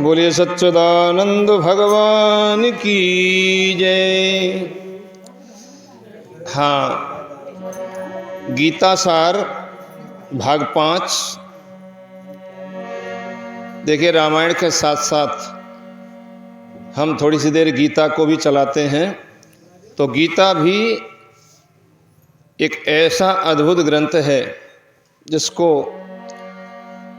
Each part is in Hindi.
बोलिए सच्चिदानंद भगवान की जय। हाँ, गीता सार भाग 5। देखिए, रामायण के साथ साथ हम थोड़ी सी देर गीता को भी चलाते हैं। तो गीता भी एक ऐसा अद्भुत ग्रंथ है जिसको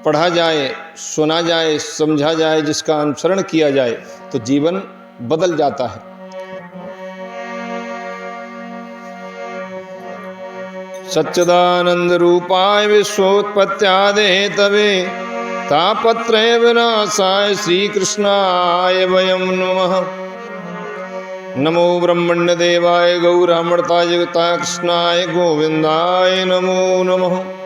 पढ़ा जाए, सुना जाए, समझा जाए, जिसका अनुसरण किया जाए तो जीवन बदल जाता है। सच्चिदानंद रूपाय विश्वोत्पत्त्यादि हेतवे तापत्रय विनाशाय श्री कृष्णाय वयं नमः। नमो ब्रह्मण्य देवाय गौरामृताय जगताय कृष्णाय गोविंदाय नमो नमः।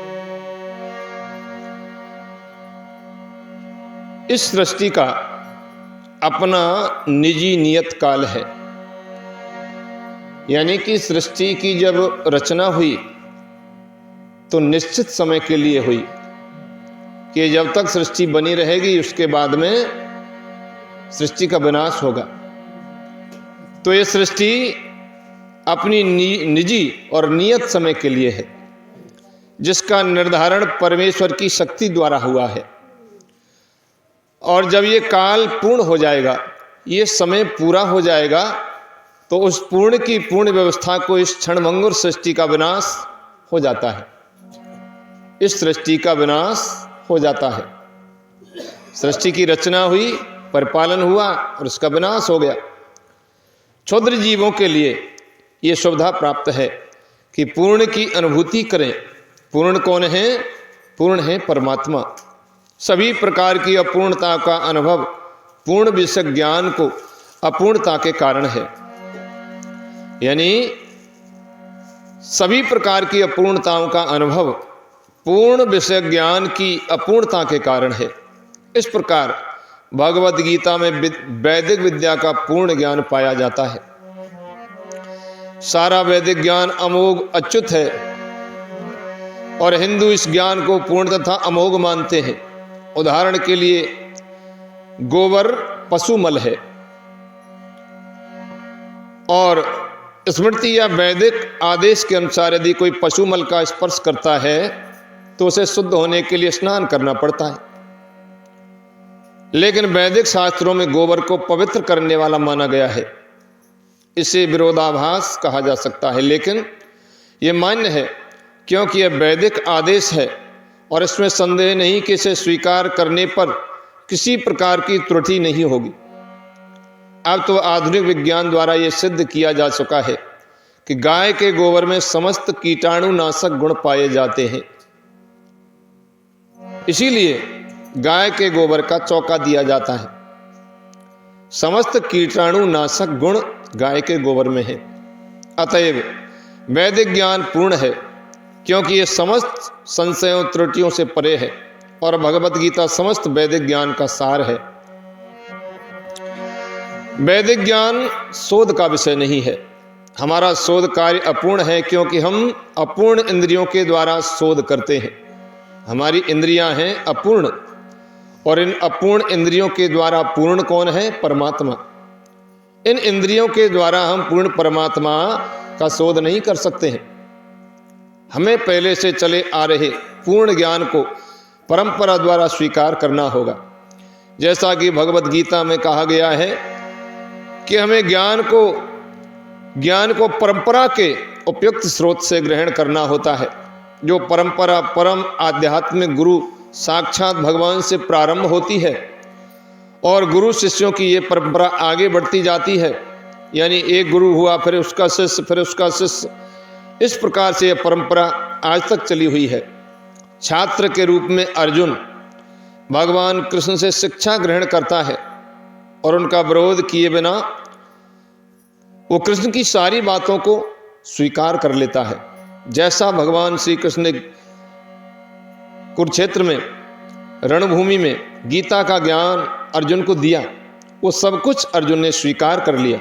इस सृष्टि का अपना निजी नियत काल है, यानी कि सृष्टि की जब रचना हुई तो निश्चित समय के लिए हुई कि जब तक सृष्टि बनी रहेगी उसके बाद में सृष्टि का विनाश होगा। तो ये सृष्टि अपनी निजी और नियत समय के लिए है, जिसका निर्धारण परमेश्वर की शक्ति द्वारा हुआ है। और जब ये काल पूर्ण हो जाएगा, ये समय पूरा हो जाएगा, तो उस पूर्ण की पूर्ण व्यवस्था को इस क्षणभंगुर सृष्टि का विनाश हो जाता है। इस सृष्टि का विनाश हो जाता है। सृष्टि की रचना हुई, परिपालन हुआ और उसका विनाश हो गया। क्षुद्र जीवों के लिए ये सुविधा प्राप्त है कि पूर्ण की अनुभूति करें। पूर्ण कौन है? पूर्ण है परमात्मा। सभी प्रकार की अपूर्णता का अनुभव पूर्ण विषय ज्ञान को अपूर्णता के कारण है, यानी सभी प्रकार की अपूर्णताओं का अनुभव पूर्ण विषय ज्ञान की अपूर्णता के कारण है। इस प्रकार भगवद गीता में वैदिक विद्या का पूर्ण ज्ञान पाया जाता है। सारा वैदिक ज्ञान अमोघ अच्युत है और हिंदू इस ज्ञान को पूर्ण तथा अमोघ मानते हैं। उदाहरण के लिए गोबर पशुमल है और स्मृति या वैदिक आदेश के अनुसार यदि कोई पशुमल का स्पर्श करता है तो उसे शुद्ध होने के लिए स्नान करना पड़ता है। लेकिन वैदिक शास्त्रों में गोबर को पवित्र करने वाला माना गया है। इसे विरोधाभास कहा जा सकता है, लेकिन यह मान्य है क्योंकि यह वैदिक आदेश है और इसमें संदेह नहीं कि इसे स्वीकार करने पर किसी प्रकार की त्रुटि नहीं होगी। अब तो आधुनिक विज्ञान द्वारा यह सिद्ध किया जा चुका है कि गाय के गोबर में समस्त कीटाणुनाशक गुण पाए जाते हैं। इसीलिए गाय के गोबर का चौका दिया जाता है। समस्त कीटाणुनाशक गुण गाय के गोबर में है। अतएव वैदिक ज्ञान पूर्ण है क्योंकि ये समस्त संशयों त्रुटियों से परे है और भगवद गीता समस्त वैदिक ज्ञान का सार है। वैदिक ज्ञान शोध का विषय नहीं है। हमारा शोध कार्य अपूर्ण है क्योंकि हम अपूर्ण इंद्रियों के द्वारा शोध करते हैं। हमारी इंद्रियां हैं अपूर्ण और इन अपूर्ण इंद्रियों के द्वारा पूर्ण कौन है? परमात्मा। इन इंद्रियों के द्वारा हम पूर्ण परमात्मा का शोध नहीं कर सकते हैं। हमें पहले से चले आ रहे पूर्ण ज्ञान को परंपरा द्वारा स्वीकार करना होगा। जैसा कि भगवद गीता में कहा गया है कि हमें ज्ञान को परंपरा के उपयुक्त स्रोत से ग्रहण करना होता है। जो परंपरा परम आध्यात्मिक गुरु साक्षात भगवान से प्रारंभ होती है और गुरु शिष्यों की ये परंपरा आगे बढ़ती जाती है, यानी एक गुरु हुआ, फिर उसका शिष्य, फिर उसका शिष्य, इस प्रकार से यह परंपरा आज तक चली हुई है। छात्र के रूप में अर्जुन भगवान कृष्ण से शिक्षा ग्रहण करता है और उनका विरोध किए बिना वो कृष्ण की सारी बातों को स्वीकार कर लेता है। जैसा भगवान श्री कृष्ण ने कुरुक्षेत्र में रणभूमि में गीता का ज्ञान अर्जुन को दिया, वो सब कुछ अर्जुन ने स्वीकार कर लिया,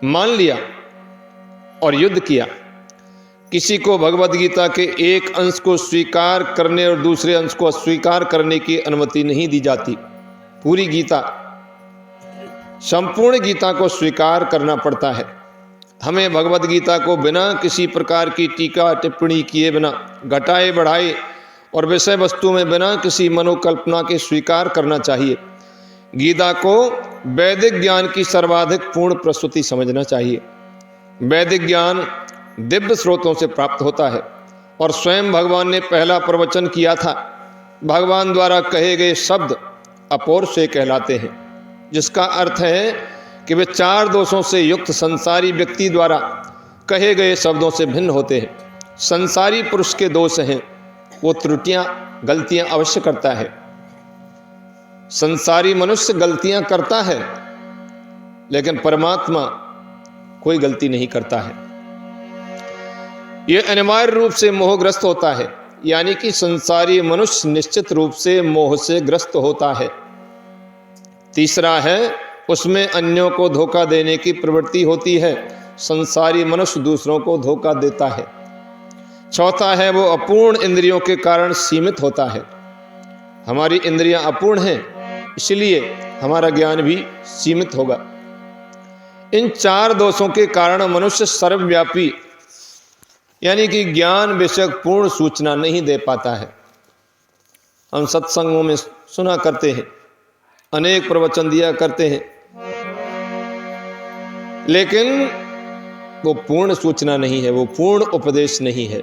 मान लिया और युद्ध किया। किसी को भगवद गीता के एक अंश को स्वीकार करने और दूसरे अंश को अस्वीकार करने की अनुमति नहीं दी जाती। पूरी गीता, संपूर्ण गीता को स्वीकार करना पड़ता है। हमें भगवद गीता को बिना किसी प्रकार की टीका टिप्पणी किए बिना, घटाए बढ़ाए और विषय वस्तु में बिना किसी मनोकल्पना के स्वीकार करना चाहिए। गीता को वैदिक ज्ञान की सर्वाधिक पूर्ण प्रस्तुति समझना चाहिए। वैदिक ज्ञान दिव्य स्रोतों से प्राप्त होता है और स्वयं भगवान ने पहला प्रवचन किया था। भगवान द्वारा कहे गए शब्द अपौरुषेय कहलाते हैं, जिसका अर्थ है कि वे 4 दोषों से युक्त संसारी व्यक्ति द्वारा कहे गए शब्दों से भिन्न होते हैं। संसारी पुरुष के दोष हैं, वो त्रुटियां गलतियां अवश्य करता है। संसारी मनुष्य गलतियां करता है, लेकिन परमात्मा कोई गलती नहीं करता है। यह अनिवार्य रूप से मोहग्रस्त होता है, यानी कि संसारी मनुष्य निश्चित रूप से मोह से ग्रस्त होता है। तीसरा है, उसमें अन्यों को धोखा देने की प्रवृत्ति होती है। संसारी मनुष्य दूसरों को धोखा देता है। चौथा है, वो अपूर्ण इंद्रियों के कारण सीमित होता है। हमारी इंद्रियां अपूर्ण हैं, इसलिए हमारा ज्ञान भी सीमित होगा। इन 4 दोषों के कारण मनुष्य सर्वव्यापी यानी कि ज्ञान विषयक पूर्ण सूचना नहीं दे पाता है। हम सत्संगों में सुना करते हैं, अनेक प्रवचन दिया करते हैं, लेकिन वो पूर्ण सूचना नहीं है, वो पूर्ण उपदेश नहीं है।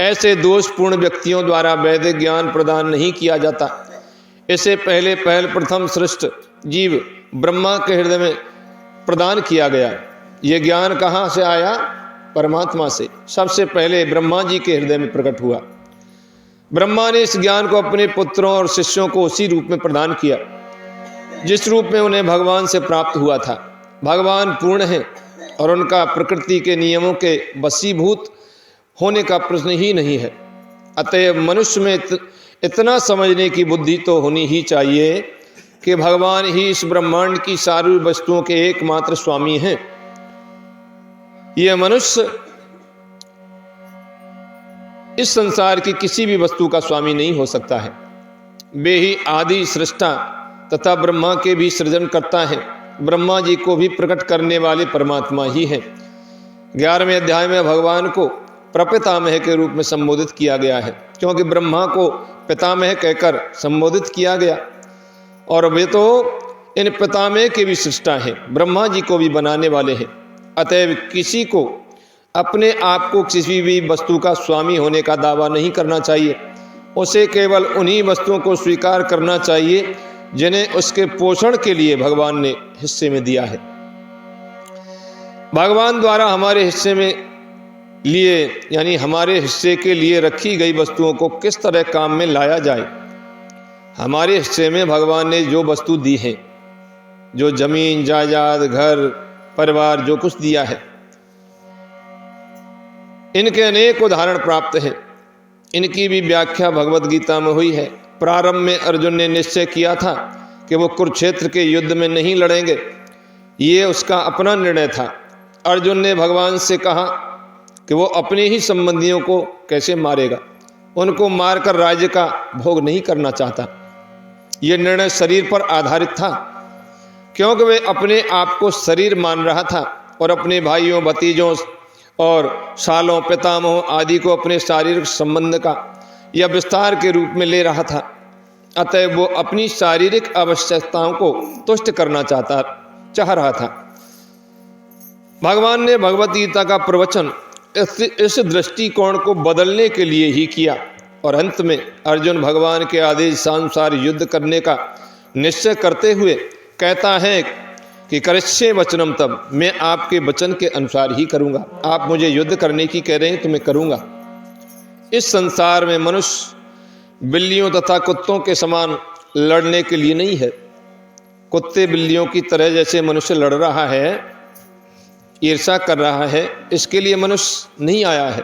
ऐसे दोषपूर्ण व्यक्तियों द्वारा वैदिक ज्ञान प्रदान नहीं किया जाता। इसे पहले प्रथम सृष्ट जीव ब्रह्मा के हृदय में प्रदान किया गया। ये ज्ञान कहाँ से आया? परमात्मा से। सबसे पहले ब्रह्मा जी के हृदय में प्रकट हुआ। ब्रह्मा ने इस ज्ञान को अपने पुत्रों और शिष्यों को उसी रूप में प्रदान किया जिस रूप में उन्हें भगवान से प्राप्त हुआ था। भगवान पूर्ण हैं और उनका प्रकृति के नियमों के वशीभूत होने का प्रश्न ही नहीं है। अतएव मनुष्य में इतना समझने की बुद्धि तो होनी ही चाहिए कि भगवान ही इस ब्रह्मांड की सारी वस्तुओं के एकमात्र स्वामी हैं। यह मनुष्य इस संसार की किसी भी वस्तु का स्वामी नहीं हो सकता है। वे ही आदि सृष्टा तथा ब्रह्मा के भी सृजन करता है। ब्रह्मा जी को भी प्रकट करने वाले परमात्मा ही हैं। 11वें अध्याय में भगवान को प्रपितामह के रूप में संबोधित किया गया है, क्योंकि ब्रह्मा को पितामह कहकर संबोधित किया गया और वे तो इन पितामह के भी सृष्टा हैं, ब्रह्मा जी को भी बनाने वाले हैं। अतएव किसी को अपने आप को किसी भी वस्तु का स्वामी होने का दावा नहीं करना चाहिए। उसे केवल उन्हीं वस्तुओं को स्वीकार करना चाहिए जिन्हें उसके पोषण के लिए भगवान ने हिस्से में दिया है। भगवान द्वारा हमारे हिस्से में लिए यानी हमारे हिस्से के लिए रखी गई वस्तुओं को किस तरह काम में लाया जाए। हमारे हिस्से में भगवान ने जो वस्तु दी है, जो जमीन जायदाद घर परिवार जो कुछ दिया है, इनके अनेक उदाहरण प्राप्त हैं। इनकी भी व्याख्या भगवद गीता में हुई है। प्रारंभ में अर्जुन ने निश्चय किया था कि वो कुरुक्षेत्र के युद्ध में नहीं लड़ेंगे। ये उसका अपना निर्णय था। अर्जुन ने भगवान से कहा कि वो अपने ही संबंधियों को कैसे मारेगा, उनको मारकर राज्य का भोग नहीं करना चाहता। ये निर्णय शरीर पर आधारित था, क्योंकि वे अपने आप को शरीर मान रहा था और अपने भाइयों भतीजों और सालों पितामहों आदि को अपने शारीरिक संबंध का या विस्तार के रूप में ले रहा था। अतः वो अपनी शारीरिक आवश्यकताओं को तुष्ट करना चाह रहा था। भगवान ने भगवद गीता का प्रवचन इस दृष्टिकोण को बदलने के लिए ही किया और अंत में अर्जुन भगवान के आदेश अनुसार युद्ध करने का निश्चय करते हुए कहता है कि करिष्ये वचनम तब, मैं आपके वचन के अनुसार ही करूंगा। आप मुझे युद्ध करने की कह रहे हैं तो मैं करूंगा। इस संसार में मनुष्य बिल्लियों तथा कुत्तों के समान लड़ने के लिए नहीं है। कुत्ते बिल्लियों की तरह जैसे मनुष्य लड़ रहा है, ईर्ष्या कर रहा है, इसके लिए मनुष्य नहीं आया है।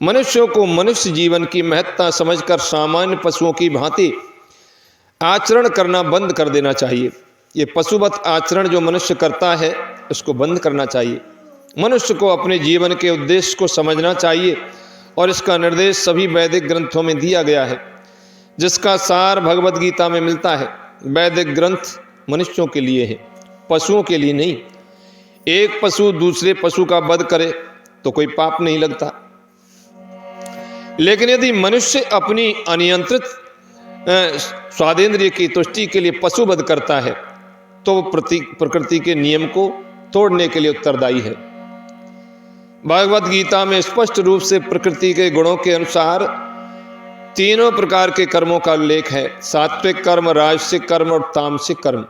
मनुष्यों को मनुष्य जीवन की महत्ता समझकर सामान्य पशुओं की भांति आचरण करना बंद कर देना चाहिए। ये पशुवत आचरण जो मनुष्य करता है उसको बंद करना चाहिए। मनुष्य को अपने जीवन के उद्देश्य को समझना चाहिए और इसका निर्देश सभी वैदिक ग्रंथों में दिया गया है, जिसका सार भगवद गीता में मिलता है। वैदिक ग्रंथ मनुष्यों के लिए हैं, पशुओं के लिए नहीं। एक पशु दूसरे पशु का वध करे तो कोई पाप नहीं लगता, लेकिन यदि मनुष्य अपनी अनियंत्रित स्वादेंद्रिय की तुष्टि के लिए पशु वध करता है तो वो प्रकृति के नियम को तोड़ने के लिए उत्तरदायी है। भगवद गीता में स्पष्ट रूप से प्रकृति के गुणों के अनुसार तीनों प्रकार के कर्मों का उल्लेख है, सात्विक कर्म, राजसिक कर्म और तामसिक कर्म।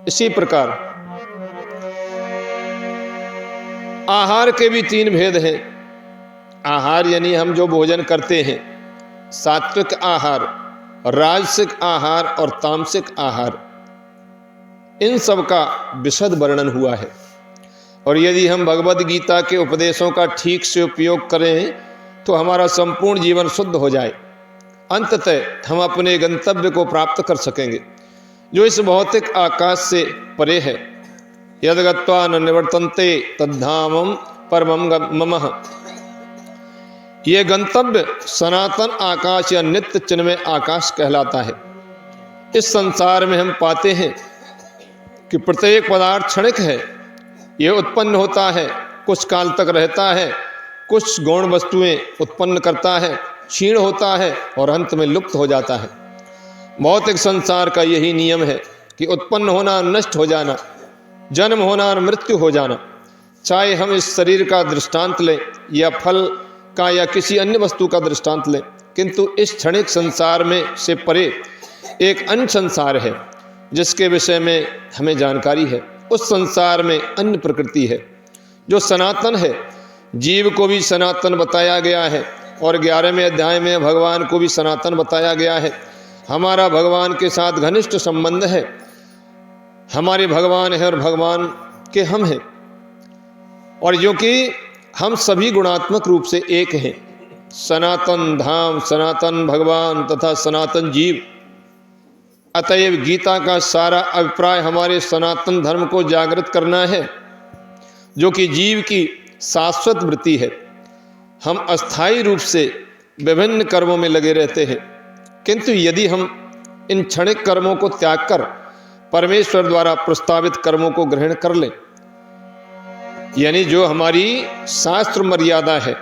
इसी प्रकार आहार के भी तीन भेद हैं। आहार यानी हम जो भोजन करते हैं, सात्विक आहार, राजसिक आहार और तामसिक आहार, इन सब का विशद वर्णन हुआ है। और यदि हम भगवद गीता के उपदेशों का ठीक से उपयोग करें तो हमारा संपूर्ण जीवन शुद्ध हो जाए, अंततः हम अपने गंतव्य को प्राप्त कर सकेंगे जो इस भौतिक आकाश से परे है। यद गत्वा न निवर्तन्ते तद्धामम परमं ममः। यह गंतव्य सनातन आकाश या नित्य चिन्मय आकाश कहलाता है। इस संसार में हम पाते हैं कि प्रत्येक पदार्थ क्षणिक है, यह उत्पन्न होता है, कुछ काल तक रहता है, कुछ गौण वस्तुएं उत्पन्न करता है, क्षीण होता है और अंत में लुप्त हो जाता है। भौतिक संसार का यही नियम है कि उत्पन्न होना, नष्ट हो जाना, जन्म होना और मृत्यु हो जाना। चाहे हम इस शरीर का दृष्टांत लें या फल का या किसी अन्य वस्तु का दृष्टांत लें, किंतु इस क्षणिक संसार में से परे एक अन्य संसार है जिसके विषय में हमें जानकारी है। उस संसार में अन्य प्रकृति है जो सनातन है। जीव को भी सनातन बताया गया है और 11वें अध्याय में भगवान को भी सनातन बताया गया है। हमारा भगवान के साथ घनिष्ठ संबंध है, हमारे भगवान है और भगवान के हम हैं। और जो कि हम सभी गुणात्मक रूप से एक हैं, सनातन धाम, सनातन भगवान तथा सनातन जीव। अतएव गीता का सारा अभिप्राय हमारे सनातन धर्म को जागृत करना है, जो कि जीव की शाश्वत वृत्ति है। हम अस्थायी रूप से विभिन्न कर्मों में लगे रहते हैं, किंतु यदि हम इन क्षणिक कर्मों को त्याग कर परमेश्वर द्वारा प्रस्तावित कर्मों को ग्रहण कर लें, यानी जो हमारी शास्त्र मर्यादा है,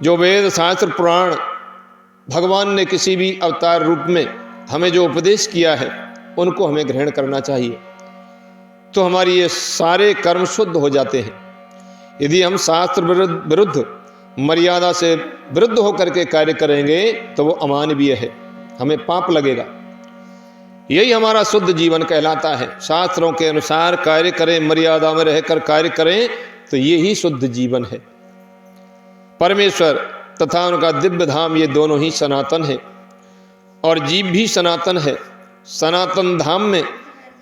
जो वेद शास्त्र पुराण भगवान ने किसी भी अवतार रूप में हमें जो उपदेश किया है, उनको हमें ग्रहण करना चाहिए, तो हमारी ये सारे कर्म शुद्ध हो जाते हैं। यदि हम शास्त्र विरुद्ध, मर्यादा से विरुद्ध होकर के कार्य करेंगे तो वो अमानवीय है, हमें पाप लगेगा। यही हमारा शुद्ध जीवन कहलाता है। शास्त्रों के अनुसार कार्य करें, मर्यादा में रहकर कार्य करें, तो ये ही शुद्ध जीवन है। परमेश्वर तथा उनका दिव्य धाम, ये दोनों ही सनातन है और जीव भी सनातन है। सनातन धाम में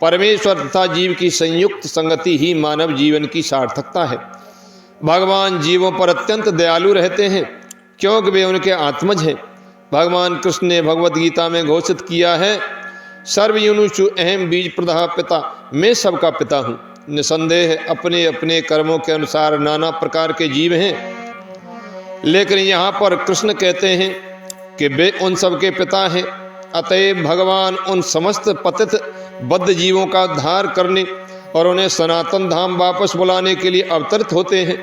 परमेश्वर तथा जीव की संयुक्त संगति ही मानव जीवन की सार्थकता है। भगवान जीवों पर अत्यंत दयालु रहते हैं क्योंकि वे उनके आत्मज हैं। भगवान कृष्ण ने भगवद गीता में घोषित किया है, सर्वयुनुषु अहम बीज प्रदा पिता, मैं सबका पिता हूँ। निसंदेह अपने अपने कर्मों के अनुसार नाना प्रकार के जीव हैं, लेकिन यहाँ पर कृष्ण कहते हैं कि वे उन सब के पिता हैं। अतएव भगवान उन समस्त पतित बद्ध जीवों का उद्धार करने और उन्हें सनातन धाम वापस बुलाने के लिए अवतरित होते हैं।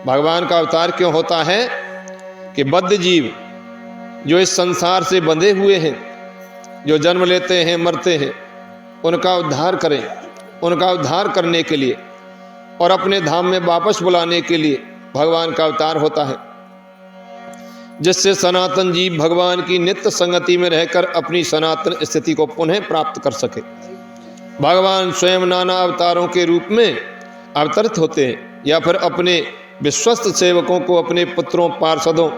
भगवान का अवतार क्यों होता है कि बद्ध जीव जो इस संसार से बंधे हुए हैं, जो जन्म लेते हैं, मरते हैं, उनका उद्धार करें। उनका उद्धार करने के लिए और अपने धाम में वापस बुलाने के लिए भगवान का अवतार होता है, जिससे सनातन जीव भगवान की नित्य संगति में रहकर अपनी सनातन स्थिति को पुनः प्राप्त कर सके। भगवान स्वयं नाना अवतारों के रूप में अवतरित होते हैं या फिर अपने विश्वस्त सेवकों को अपने पुत्रों, पार्षदों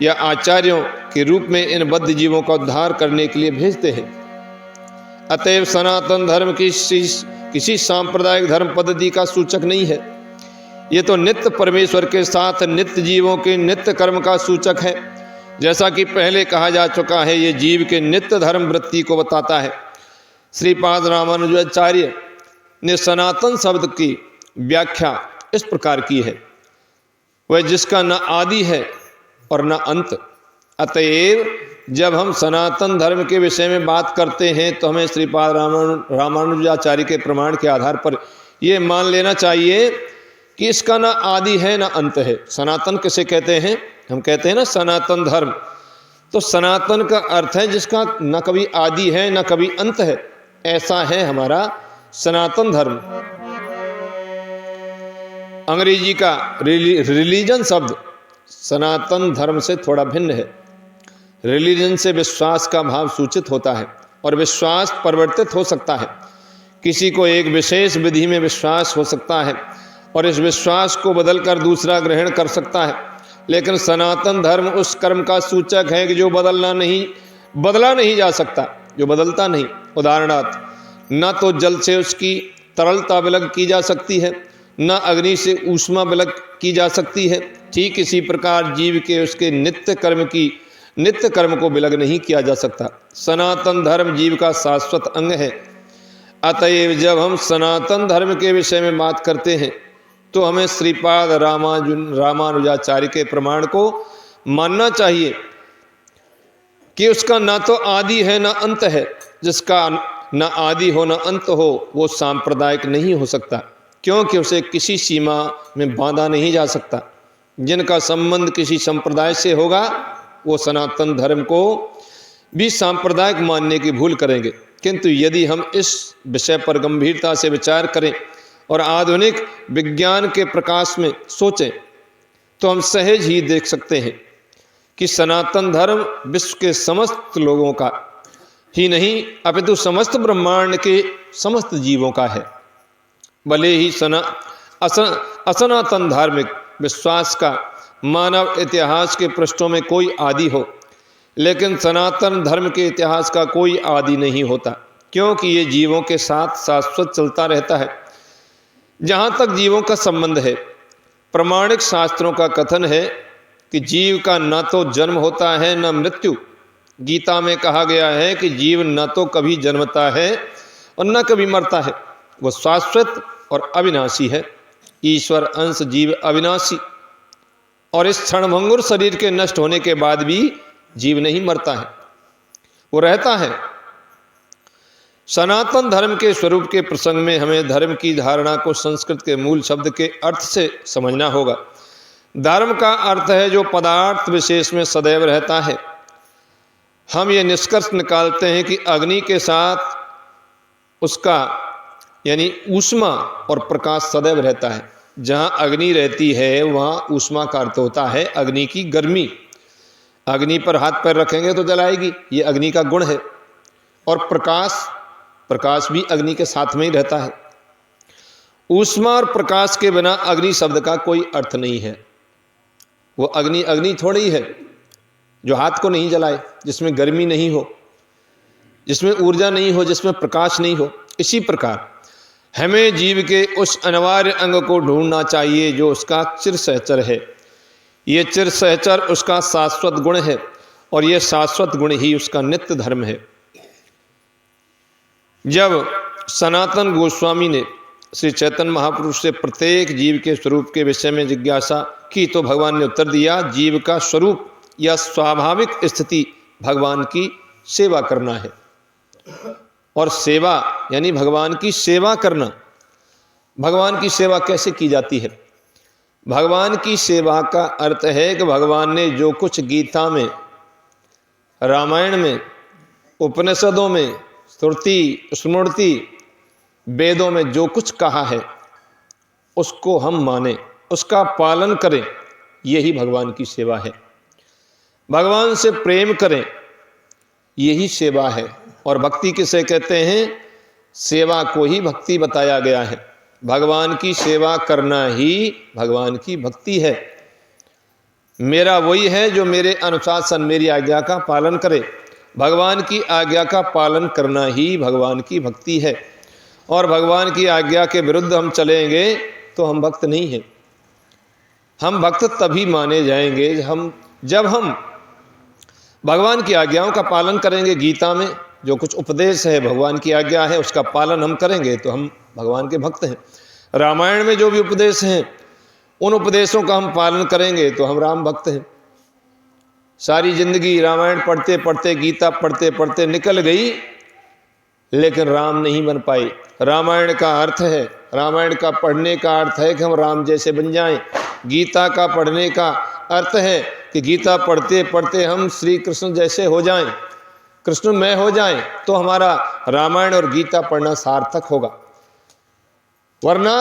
या आचार्यों के रूप में इन बद्ध जीवों का उद्धार करने के लिए भेजते हैं। अतएव सनातन धर्म किसी सांप्रदायिक धर्म पद्धति का सूचक नहीं है। ये तो नित्य परमेश्वर के साथ नित्य जीवों के नित्य कर्म का सूचक है। जैसा कि पहले कहा जा चुका है, ये जीव के नित्य धर्म वृत्ति को बताता है। श्रीपाद रामानुजाचार्य ने सनातन शब्द की व्याख्या इस प्रकार की है, वह जिसका न आदि है और न अंत। अतएव जब हम सनातन धर्म के विषय में बात करते हैं तो हमें श्रीपाद रामानुजाचार्य के प्रमाण के आधार पर यह मान लेना चाहिए कि इसका ना आदि है ना अंत है। सनातन किसे कहते हैं? हम कहते हैं ना सनातन धर्म। तो सनातन का अर्थ है जिसका न कभी आदि है न कभी अंत है, ऐसा है हमारा सनातन धर्म। अंग्रेजी का रिलीजन शब्द सनातन धर्म से थोड़ा भिन्न है। रिलीजन से विश्वास का भाव सूचित होता है और विश्वास परिवर्तित हो सकता है। किसी को एक विशेष विधि में विश्वास हो सकता है और इस विश्वास को बदलकर दूसरा ग्रहण कर सकता है, लेकिन सनातन धर्म उस कर्म का सूचक है कि जो बदला नहीं जा सकता, जो बदलता नहीं। उदाहरणार्थ, न तो जल से उसकी तरलता विलग की जा सकती है, न अग्नि से ऊष्मा विलग की जा सकती है। ठीक इसी प्रकार जीव के उसके नित्य कर्म को विलग नहीं किया जा सकता। सनातन धर्म जीव का शाश्वत अंग है। अतएव जब हम सनातन धर्म के विषय में बात करते हैं तो हमें श्रीपाद रामानुजाचार्य के प्रमाण को मानना चाहिए कि उसका ना तो आदि है ना अंत है। जिसका ना आदि हो ना अंत हो वो सांप्रदायिक नहीं हो सकता, क्योंकि उसे किसी सीमा में बांधा नहीं जा सकता। जिनका संबंध किसी संप्रदाय से होगा वो सनातन धर्म को भी सांप्रदायिक मानने की भूल करेंगे। किंतु यदि हम इस विषय पर गंभीरता से विचार करें और आधुनिक विज्ञान के प्रकाश में सोचें तो हम सहज ही देख सकते हैं कि सनातन धर्म विश्व के समस्त लोगों का ही नहीं अपितु समस्त ब्रह्मांड के समस्त जीवों का है। भले ही असनातन धार्मिक विश्वास का मानव इतिहास के पृष्ठों में कोई आदि हो, लेकिन सनातन धर्म के इतिहास का कोई आदि नहीं होता, क्योंकि ये जीवों के साथ शाश्वत चलता रहता है। जहाँ तक जीवों का संबंध है, प्रमाणिक शास्त्रों का कथन है कि जीव का न तो जन्म होता है न मृत्यु। गीता में कहा गया है कि जीव न तो कभी जन्मता है और न कभी मरता है, वो शाश्वत और अविनाशी है। ईश्वर अंश जीव अविनाशी, और इस क्षणभंगुर शरीर के नष्ट होने के बाद भी जीव नहीं मरता है, वो रहता है। सनातन धर्म के स्वरूप के प्रसंग में हमें धर्म की धारणा को संस्कृत के मूल शब्द के अर्थ से समझना होगा। धर्म का अर्थ है जो पदार्थ विशेष में सदैव रहता है। हम ये निष्कर्ष निकालते हैं कि अग्नि के साथ उसका यानी ऊष्मा और प्रकाश सदैव रहता है। जहाँ अग्नि रहती है वहाँ ऊष्मा का अर्थ होता है अग्नि की गर्मी। अग्नि पर हाथ पैर रखेंगे तो जलाएगी, ये अग्नि का गुण है। और प्रकाश भी अग्नि के साथ में ही रहता है। ऊष्मा और प्रकाश के बिना अग्नि शब्द का कोई अर्थ नहीं है। वो अग्नि थोड़ी है जो हाथ को नहीं जलाए, जिसमें गर्मी नहीं हो, जिसमें ऊर्जा नहीं हो, जिसमें प्रकाश नहीं हो। इसी प्रकार हमें जीव के उस अनिवार्य अंग को ढूंढना चाहिए जो उसका चिरसहचर है। ये चिरसहचर उसका शाश्वत गुण है और ये शाश्वत गुण ही उसका नित्य धर्म है। जब सनातन गोस्वामी ने श्री चैतन्य महापुरुष से प्रत्येक जीव के स्वरूप के विषय में जिज्ञासा की तो भगवान ने उत्तर दिया, जीव का स्वरूप या स्वाभाविक स्थिति भगवान की सेवा करना है। और सेवा यानी भगवान की सेवा करना। भगवान की सेवा कैसे की जाती है? भगवान की सेवा का अर्थ है कि भगवान ने जो कुछ गीता में, रामायण में, उपनिषदों में, श्रुति स्मृति, वेदों में जो कुछ कहा है उसको हम माने, उसका पालन करें, यही भगवान की सेवा है। भगवान से प्रेम करें, यही सेवा है। और भक्ति किसे कहते हैं? सेवा को ही भक्ति बताया गया है। भगवान की सेवा करना ही भगवान की भक्ति है। मेरा वही है जो मेरे अनुशासन, मेरी आज्ञा का पालन करे। भगवान की आज्ञा का पालन करना ही भगवान की भक्ति है। और भगवान की आज्ञा के विरुद्ध हम चलेंगे तो हम भक्त नहीं हैं। हम भक्त तभी माने जाएंगे जब हम भगवान की आज्ञाओं का पालन करेंगे। गीता में जो कुछ उपदेश है, भगवान की आज्ञा है, उसका पालन हम करेंगे तो हम भगवान के भक्त हैं। रामायण में जो भी उपदेश हैं, उन उपदेशों का हम पालन करेंगे तो हम राम भक्त हैं। सारी जिंदगी रामायण पढ़ते पढ़ते, गीता पढ़ते पढ़ते निकल गई, लेकिन राम नहीं बन पाए। रामायण का अर्थ है, रामायण का पढ़ने का अर्थ है कि हम राम जैसे बन जाएं। गीता का पढ़ने का अर्थ है कि गीता पढ़ते पढ़ते हम श्री कृष्ण जैसे हो जाएं, कृष्णमय हो जाएं, तो हमारा रामायण और गीता पढ़ना सार्थक होगा। वरना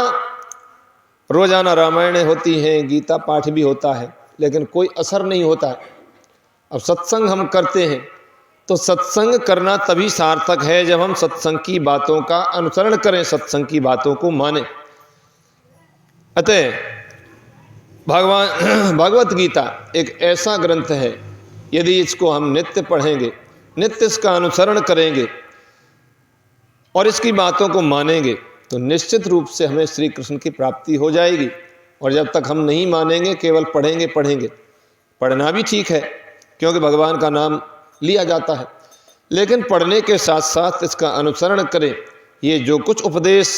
रोजाना रामायण होती हैं, गीता पाठ भी होता है, लेकिन कोई असर नहीं होता है। अब सत्संग हम करते हैं तो सत्संग करना तभी सार्थक है जब हम सत्संग की बातों का अनुसरण करें, सत्संग की बातों को मानें। अतः भगवत गीता एक ऐसा ग्रंथ है, यदि इसको हम नित्य पढ़ेंगे, नित्य इसका अनुसरण करेंगे और इसकी बातों को मानेंगे, तो निश्चित रूप से हमें श्री कृष्ण की प्राप्ति हो जाएगी। और जब तक हम नहीं मानेंगे, केवल पढ़ेंगे पढ़ेंगे, पढ़ना भी ठीक है क्योंकि भगवान का नाम लिया जाता है, लेकिन पढ़ने के साथ साथ इसका अनुसरण करें। ये जो कुछ उपदेश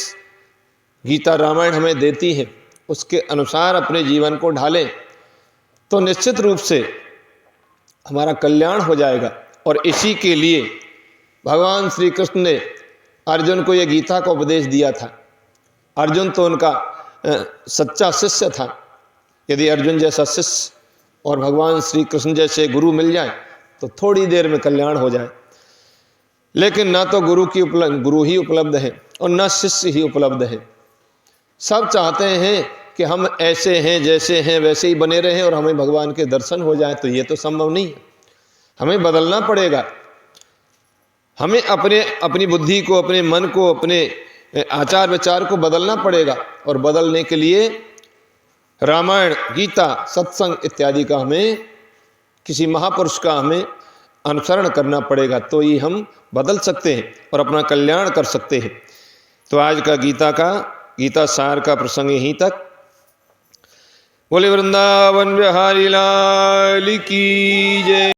गीता रामायण हमें देती है, उसके अनुसार अपने जीवन को ढालें, तो निश्चित रूप से हमारा कल्याण हो जाएगा। और इसी के लिए भगवान श्री कृष्ण ने अर्जुन को यह गीता का उपदेश दिया था। अर्जुन तो उनका सच्चा शिष्य था। यदि अर्जुन जैसा शिष्य और भगवान श्री कृष्ण जैसे गुरु मिल जाए तो थोड़ी देर में कल्याण हो जाए, लेकिन ना तो गुरु ही उपलब्ध है और ना शिष्य ही उपलब्ध है। सब चाहते हैं कि हम ऐसे हैं, जैसे हैं वैसे ही बने रहें और हमें भगवान के दर्शन हो जाए, तो ये तो संभव नहीं है। हमें बदलना पड़ेगा। हमें अपनी बुद्धि को, अपने मन को, अपने आचार विचार को बदलना पड़ेगा। और बदलने के लिए रामायण, गीता, सत्संग इत्यादि का हमें, किसी महापुरुष का हमें अनुसरण करना पड़ेगा, तो ही हम बदल सकते हैं और अपना कल्याण कर सकते हैं। तो आज का गीता सार का प्रसंग यहीं तक। बोले वृंदावन बिहारी लाल की जय।